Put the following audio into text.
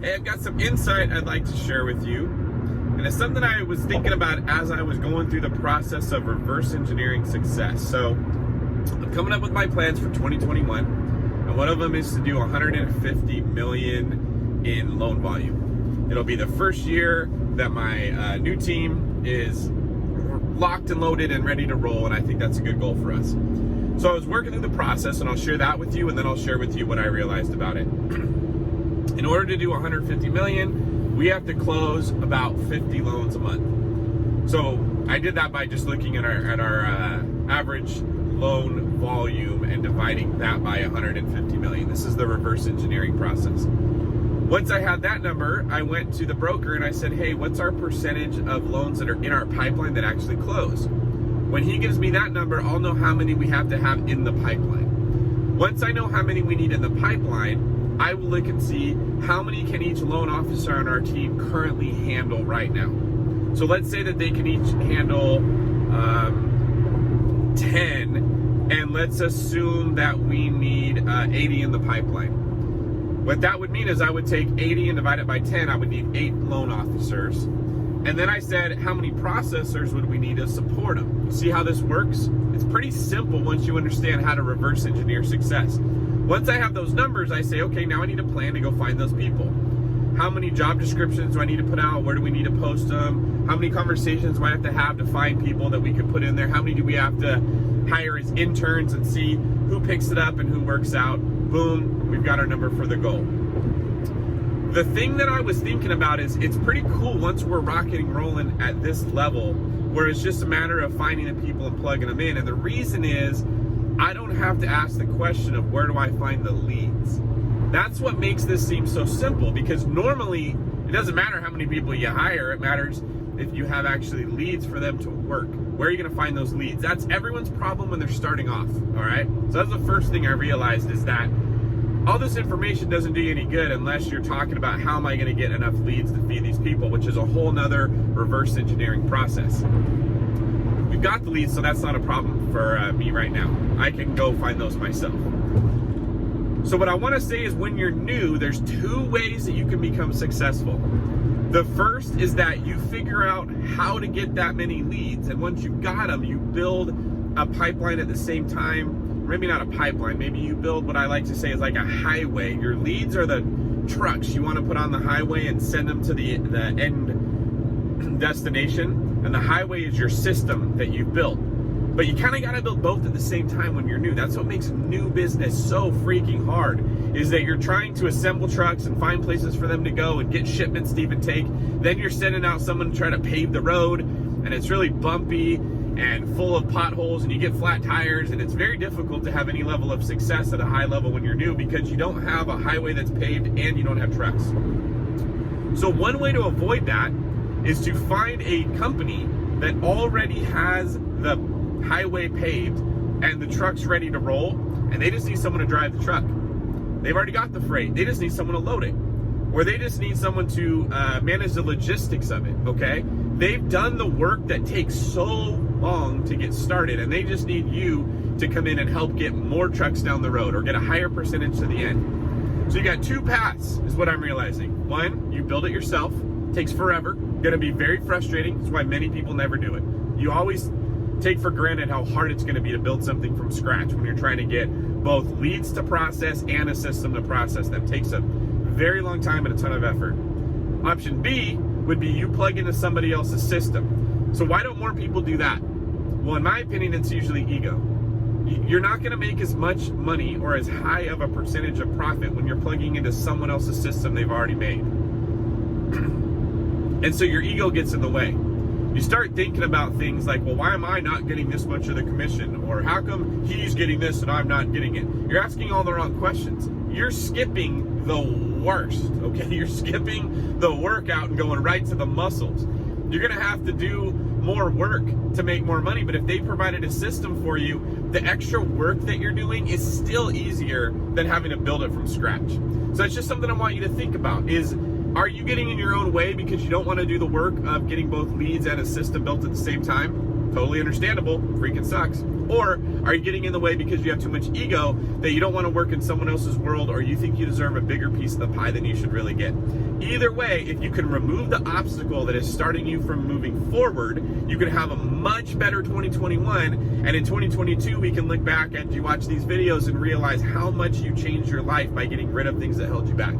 Hey, I've got some insight I'd like to share with you. And it's something I was thinking about as I was going through the process of reverse engineering success. So I'm coming up with my plans for 2021. And one of them is to do 150 million in loan volume. It'll be the first year that my new team is locked and loaded and ready to roll. And I think that's a good goal for us. So I was working through the process, and I'll share that with you, and then I'll share with you what I realized about it. In order to do 150 million, we have to close about 50 loans a month. So I did that by just looking at our average loan volume and dividing that by 150 million. This is the reverse engineering process. Once I had that number, I went to the broker and I said, hey, what's our percentage of loans that are in our pipeline that actually close? When he gives me that number, I'll know how many we have to have in the pipeline. Once I know how many we need in the pipeline, I will look and see how many can each loan officer on our team currently handle right now. So let's say that they can each handle 10, and let's assume that we need 80 in the pipeline. What that would mean is I would take 80 and divide it by 10. I would need 8 loan officers. And then I said, how many processors would we need to support them? You see how this works? It's pretty simple once you understand how to reverse engineer success. Once I have those numbers, I say, okay, now I need a plan to go find those people. How many job descriptions do I need to put out? Where do we need to post them? How many conversations do I have to find people that we could put in there? How many do we have to hire as interns and see who picks it up and who works out? Boom, we've got our number for the goal. The thing that I was thinking about is it's pretty cool once we're rocking and rolling at this level where it's just a matter of finding the people and plugging them in. And the reason is I don't have to ask the question of where do I find the leads. That's what makes this seem so simple, because normally it doesn't matter how many people you hire. It matters if you have actually leads for them to work. Where are you going to find those leads? That's everyone's problem when they're starting off, all right? So that's the first thing I realized, is that all this information doesn't do you any good unless you're talking about how am I going to get enough leads to feed these people, which is a whole nother reverse engineering process. We've got the leads, so that's not a problem for me right now. I can go find those myself. So what I want to say is when you're new, there's 2 ways that you can become successful. The first is that you figure out how to get that many leads, and once you've got them, you build a pipeline at the same time. Maybe not a pipeline, maybe you build what I like to say is like a highway. Your leads are the trucks you want to put on the highway and send them to the end destination, and the highway is your system that you've built. But you kind of got to build both at the same time when you're new. That's what makes new business so freaking hard, is that you're trying to assemble trucks and find places for them to go and get shipments to even take. Then you're sending out someone to try to pave the road, and it's really bumpy and full of potholes, and you get flat tires, and it's very difficult to have any level of success at a high level when you're new, because you don't have a highway that's paved and you don't have trucks. So one way to avoid that is to find a company that already has the highway paved and the truck's ready to roll, and they just need someone to drive the truck. They've already got the freight. They just need someone to load it. Or they just need someone to manage the logistics of it, okay? They've done the work that takes so long to get started, and they just need you to come in and help get more trucks down the road or get a higher percentage to the end. So you got 2 paths is what I'm realizing. One, you build it yourself. Takes forever. Gonna be very frustrating. That's why many people never do it. You always take for granted how hard it's gonna be to build something from scratch when you're trying to get both leads to process and a system to process them. Takes a very long time and a ton of effort. Option B would be you plug into somebody else's system. So why don't more people do that? Well, in my opinion, it's usually ego. You're not gonna make as much money or as high of a percentage of profit when you're plugging into someone else's system they've already made. And so your ego gets in the way. You start thinking about things like, well, why am I not getting this much of the commission? Or how come he's getting this and I'm not getting it? You're asking all the wrong questions. You're skipping the worst, okay? You're skipping the workout and going right to the muscles. You're gonna have to do more work to make more money, but if they provided a system for you, the extra work that you're doing is still easier than having to build it from scratch. So it's just something I want you to think about is, are you getting in your own way because you don't want to do the work of getting both leads and a system built at the same time? Totally understandable. Freaking sucks. Or are you getting in the way because you have too much ego that you don't want to work in someone else's world, or you think you deserve a bigger piece of the pie than you should really get? Either way, if you can remove the obstacle that is starting you from moving forward, you can have a much better 2021. And in 2022, we can look back and you watch these videos and realize how much you changed your life by getting rid of things that held you back.